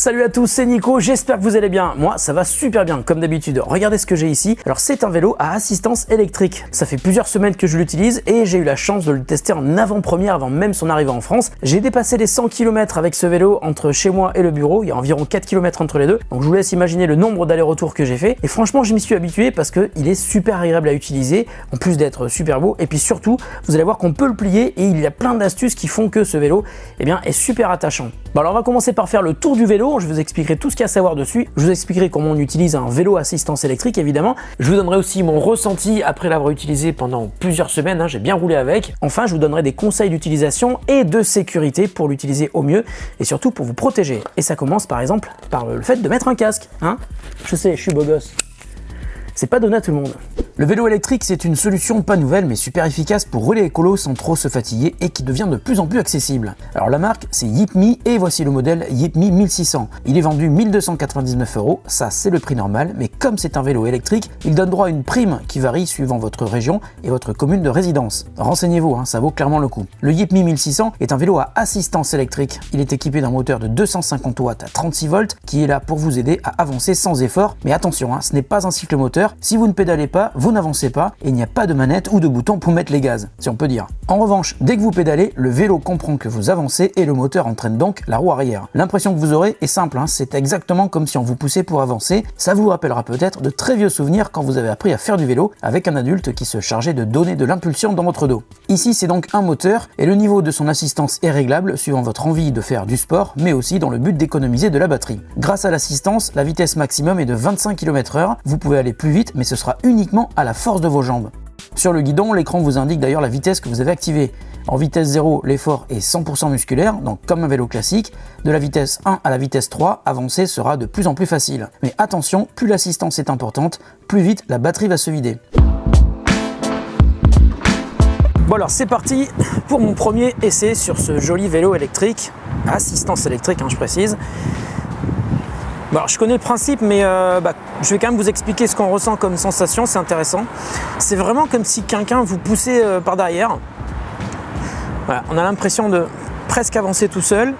Salut à tous, c'est Nico, j'espère que vous allez bien. Moi, ça va super bien, comme d'habitude. Regardez ce que j'ai ici. Alors, c'est un vélo à assistance électrique. Ça fait plusieurs semaines que je l'utilise et j'ai eu la chance de le tester en avant-première avant même son arrivée en France. J'ai dépassé les 100 km avec ce vélo entre chez moi et le bureau. Il y a environ 4 km entre les deux. Donc, je vous laisse imaginer le nombre d'allers-retours que j'ai fait. Et franchement, je m'y suis habitué parce qu'il est super agréable à utiliser, en plus d'être super beau. Et puis surtout, vous allez voir qu'on peut le plier et il y a plein d'astuces qui font que ce vélo est super attachant. Bon, alors on va commencer par faire le tour du vélo. Je vous expliquerai tout ce qu'il y a à savoir dessus. Je vous expliquerai comment on utilise un vélo à assistance électrique, évidemment. Je vous donnerai aussi mon ressenti après l'avoir utilisé pendant plusieurs semaines. J'ai bien roulé avec. Enfin, je vous donnerai des conseils d'utilisation et de sécurité pour l'utiliser au mieux et surtout pour vous protéger. Et ça commence par exemple par le fait de mettre un casque. Je sais, je suis beau gosse. C'est pas donné à tout le monde. Le vélo électrique, c'est une solution pas nouvelle mais super efficace pour rouler écolo sans trop se fatiguer et qui devient de plus en plus accessible. Alors la marque, c'est YipMe et voici le modèle YipMe 1600. Il est vendu 1299 €, ça c'est le prix normal, mais comme c'est un vélo électrique, il donne droit à une prime qui varie suivant votre région et votre commune de résidence. Renseignez-vous, ça vaut clairement le coup. Le YipMe 1600 est un vélo à assistance électrique. Il est équipé d'un moteur de 250 watts à 36 volts qui est là pour vous aider à avancer sans effort. Mais attention, ce n'est pas un cyclomoteur. Si vous ne pédalez pas, vous n'avancez pas et il n'y a pas de manette ou de bouton pour mettre les gaz, si on peut dire. En revanche, dès que vous pédalez, le vélo comprend que vous avancez et le moteur entraîne donc la roue arrière. L'impression que vous aurez est simple, c'est exactement comme si on vous poussait pour avancer. Ça vous rappellera peut-être de très vieux souvenirs quand vous avez appris à faire du vélo avec un adulte qui se chargeait de donner de l'impulsion dans votre dos. Ici, c'est donc un moteur et le niveau de son assistance est réglable suivant votre envie de faire du sport, mais aussi dans le but d'économiser de la batterie. Grâce à l'assistance, la vitesse maximum est de 25 km/h. Vous pouvez aller plus vite, mais ce sera uniquement à la force de vos jambes. Sur le guidon, l'écran vous indique d'ailleurs la vitesse que vous avez activée. En vitesse 0, l'effort est 100% musculaire, donc comme un vélo classique. De la vitesse 1 à la vitesse 3, avancer sera de plus en plus facile. Mais attention, plus l'assistance est importante, plus vite la batterie va se vider. Bon alors c'est parti pour mon premier essai sur ce joli vélo électrique, assistance électrique je précise. Bon, alors, je connais le principe, mais je vais quand même vous expliquer ce qu'on ressent comme sensation, c'est intéressant. C'est vraiment comme si quelqu'un vous poussait par derrière. Voilà, on a l'impression de presque avancer tout seul.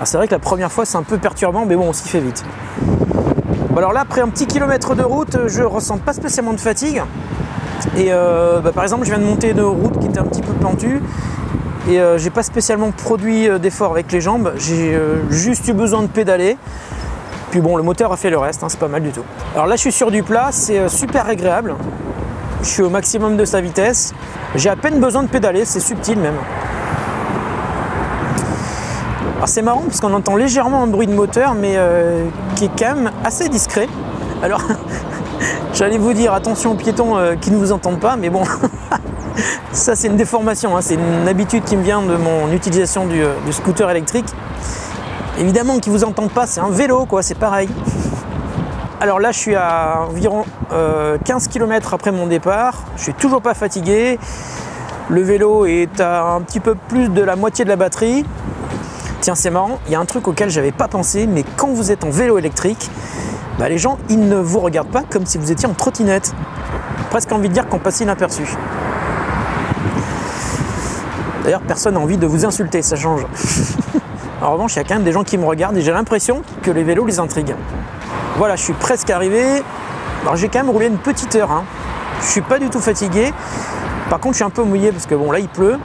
C'est vrai que la première fois c'est un peu perturbant, mais bon, on s'y fait vite. Bon, alors là, après un petit kilomètre de route, je ressens pas spécialement de fatigue. Et par exemple, je viens de monter une route qui était un petit peu pentue. Et j'ai pas spécialement produit d'effort avec les jambes, j'ai juste eu besoin de pédaler. Puis bon, le moteur a fait le reste, c'est pas mal du tout. Alors là, je suis sur du plat, c'est super agréable. Je suis au maximum de sa vitesse. J'ai à peine besoin de pédaler, c'est subtil même. Alors c'est marrant parce qu'on entend légèrement un bruit de moteur, mais qui est quand même assez discret. Alors, j'allais vous dire attention aux piétons qui ne vous entendent pas, mais bon. Ça c'est une déformation, c'est une habitude qui me vient de mon utilisation du scooter électrique. Évidemment qu'ils ne vous entendent pas, c'est un vélo quoi, c'est pareil. Alors là je suis à environ 15 km après mon départ, je suis toujours pas fatigué. Le vélo est à un petit peu plus de la moitié de la batterie. Tiens c'est marrant, il y a un truc auquel j'avais pas pensé, mais quand vous êtes en vélo électrique, les gens ils ne vous regardent pas comme si vous étiez en trottinette. Presque envie de dire qu'on passe inaperçu. D'ailleurs, personne n'a envie de vous insulter, ça change. En revanche, il y a quand même des gens qui me regardent et j'ai l'impression que les vélos les intriguent. Voilà, je suis presque arrivé. Alors, j'ai quand même roulé une petite heure. Je suis pas du tout fatigué. Par contre, je suis un peu mouillé parce que bon, là, il pleut.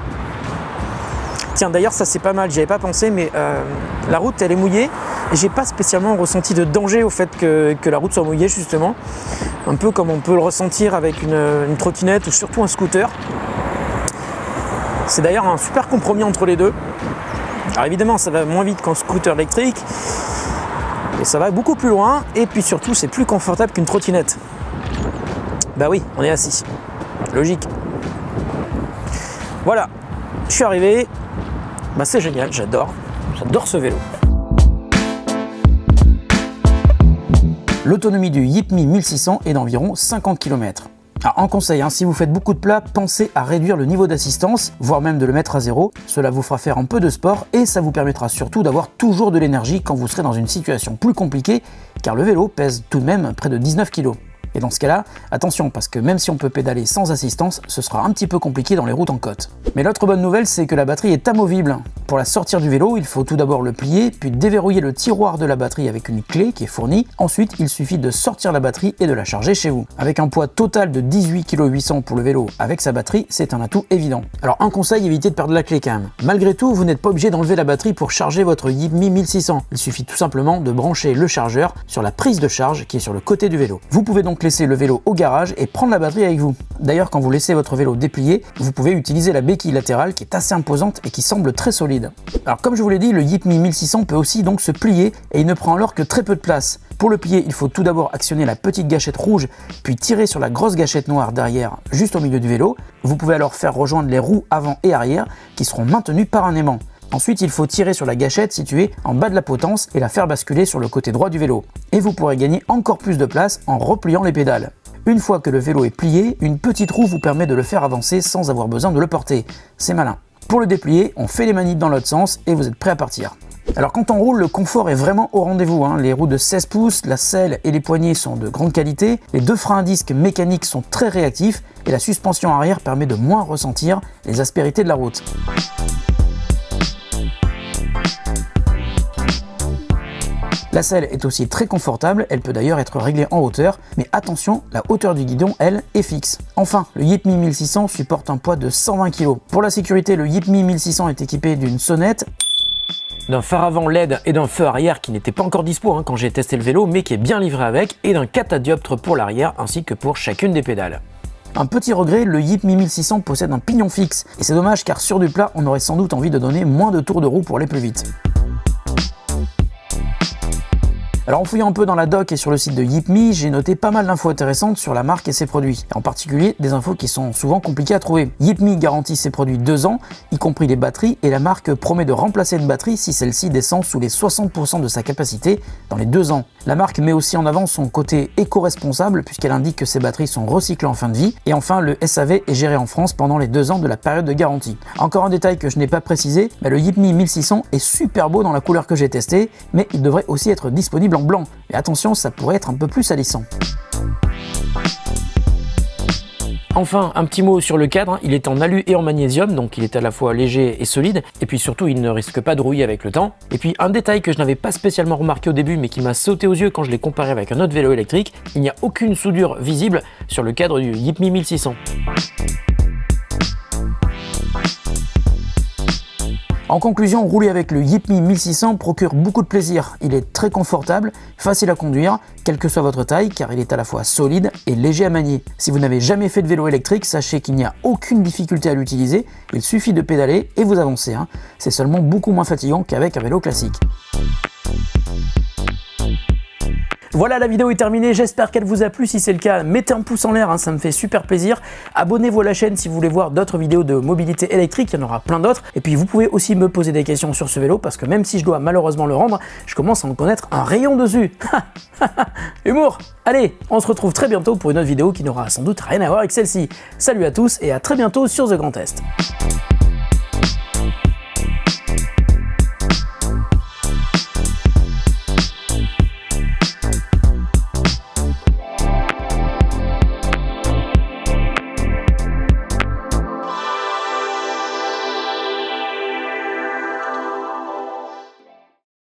Tiens, d'ailleurs, ça c'est pas mal. J'y avais pas pensé, mais la route, elle est mouillée. Et j'ai pas spécialement ressenti de danger au fait que la route soit mouillée, justement. Un peu comme on peut le ressentir avec une trottinette ou surtout un scooter. C'est d'ailleurs un super compromis entre les deux. Alors évidemment, ça va moins vite qu'un scooter électrique. Et ça va beaucoup plus loin. Et puis surtout, c'est plus confortable qu'une trottinette. Bah oui, on est assis. Logique. Voilà, je suis arrivé. C'est génial, j'adore ce vélo. L'autonomie du YipMe 1600 est d'environ 50 km. Alors, en conseil, si vous faites beaucoup de plats, pensez à réduire le niveau d'assistance, voire même de le mettre à 0. Cela vous fera faire un peu de sport et ça vous permettra surtout d'avoir toujours de l'énergie quand vous serez dans une situation plus compliquée, car le vélo pèse tout de même près de 19 kg. Et dans ce cas-là, attention, parce que même si on peut pédaler sans assistance, ce sera un petit peu compliqué dans les routes en côte. Mais l'autre bonne nouvelle, c'est que la batterie est amovible. Pour la sortir du vélo, il faut tout d'abord le plier, puis déverrouiller le tiroir de la batterie avec une clé qui est fournie. Ensuite, il suffit de sortir la batterie et de la charger chez vous. Avec un poids total de 18,8 kg pour le vélo avec sa batterie, c'est un atout évident. Alors un conseil, évitez de perdre la clé quand même. Malgré tout, vous n'êtes pas obligé d'enlever la batterie pour charger votre YipMe 1600. Il suffit tout simplement de brancher le chargeur sur la prise de charge qui est sur le côté du vélo. Vous pouvez donc laisser le vélo au garage et prendre la batterie avec vous. D'ailleurs, quand vous laissez votre vélo déplié, vous pouvez utiliser la béquille latérale qui est assez imposante et qui semble très solide. Alors comme je vous l'ai dit, le YipMe 1600 peut aussi donc se plier et il ne prend alors que très peu de place. Pour le plier, il faut tout d'abord actionner la petite gâchette rouge, puis tirer sur la grosse gâchette noire derrière, juste au milieu du vélo. Vous pouvez alors faire rejoindre les roues avant et arrière, qui seront maintenues par un aimant. Ensuite, il faut tirer sur la gâchette située en bas de la potence et la faire basculer sur le côté droit du vélo. Et vous pourrez gagner encore plus de place en repliant les pédales. Une fois que le vélo est plié, une petite roue vous permet de le faire avancer sans avoir besoin de le porter. C'est malin. Pour le déplier, on fait les manips dans l'autre sens et vous êtes prêt à partir. Alors quand on roule, le confort est vraiment au rendez-vous. Les roues de 16 pouces, la selle et les poignées sont de grande qualité, les deux freins à disque mécaniques sont très réactifs et la suspension arrière permet de moins ressentir les aspérités de la route. La selle est aussi très confortable, elle peut d'ailleurs être réglée en hauteur, mais attention, la hauteur du guidon, elle, est fixe. Enfin, le YipMe 1600 supporte un poids de 120 kg. Pour la sécurité, le YipMe 1600 est équipé d'une sonnette, d'un phare avant LED et d'un feu arrière qui n'était pas encore dispo quand j'ai testé le vélo, mais qui est bien livré avec, et d'un catadioptre pour l'arrière ainsi que pour chacune des pédales. Un petit regret, le YipMe 1600 possède un pignon fixe, et c'est dommage car sur du plat, on aurait sans doute envie de donner moins de tours de roue pour aller plus vite. Alors en fouillant un peu dans la doc et sur le site de YipMe, j'ai noté pas mal d'infos intéressantes sur la marque et ses produits. En particulier des infos qui sont souvent compliquées à trouver. YipMe garantit ses produits 2 ans, y compris les batteries, et la marque promet de remplacer une batterie si celle-ci descend sous les 60% de sa capacité dans les 2 ans. La marque met aussi en avant son côté éco-responsable puisqu'elle indique que ses batteries sont recyclées en fin de vie. Et enfin, le SAV est géré en France pendant les 2 ans de la période de garantie. Encore un détail que je n'ai pas précisé, mais le YipMe 1600 est super beau dans la couleur que j'ai testée, mais il devrait aussi être disponible en blanc. Mais attention, ça pourrait être un peu plus salissant. Enfin, un petit mot sur le cadre, il est en alu et en magnésium, donc il est à la fois léger et solide, et puis surtout il ne risque pas de rouiller avec le temps. Et puis un détail que je n'avais pas spécialement remarqué au début, mais qui m'a sauté aux yeux quand je l'ai comparé avec un autre vélo électrique, il n'y a aucune soudure visible sur le cadre du YipMe 1600. En conclusion, rouler avec le YipMe 1600 procure beaucoup de plaisir. Il est très confortable, facile à conduire, quelle que soit votre taille, car il est à la fois solide et léger à manier. Si vous n'avez jamais fait de vélo électrique, sachez qu'il n'y a aucune difficulté à l'utiliser, il suffit de pédaler et vous avancez. C'est seulement beaucoup moins fatigant qu'avec un vélo classique. Voilà, la vidéo est terminée, j'espère qu'elle vous a plu. Si c'est le cas, mettez un pouce en l'air, ça me fait super plaisir. Abonnez-vous à la chaîne si vous voulez voir d'autres vidéos de mobilité électrique, il y en aura plein d'autres. Et puis vous pouvez aussi me poser des questions sur ce vélo, parce que même si je dois malheureusement le rendre, je commence à en connaître un rayon dessus. Humour. Allez, on se retrouve très bientôt pour une autre vidéo qui n'aura sans doute rien à voir avec celle-ci. Salut à tous et à très bientôt sur The Grand Est.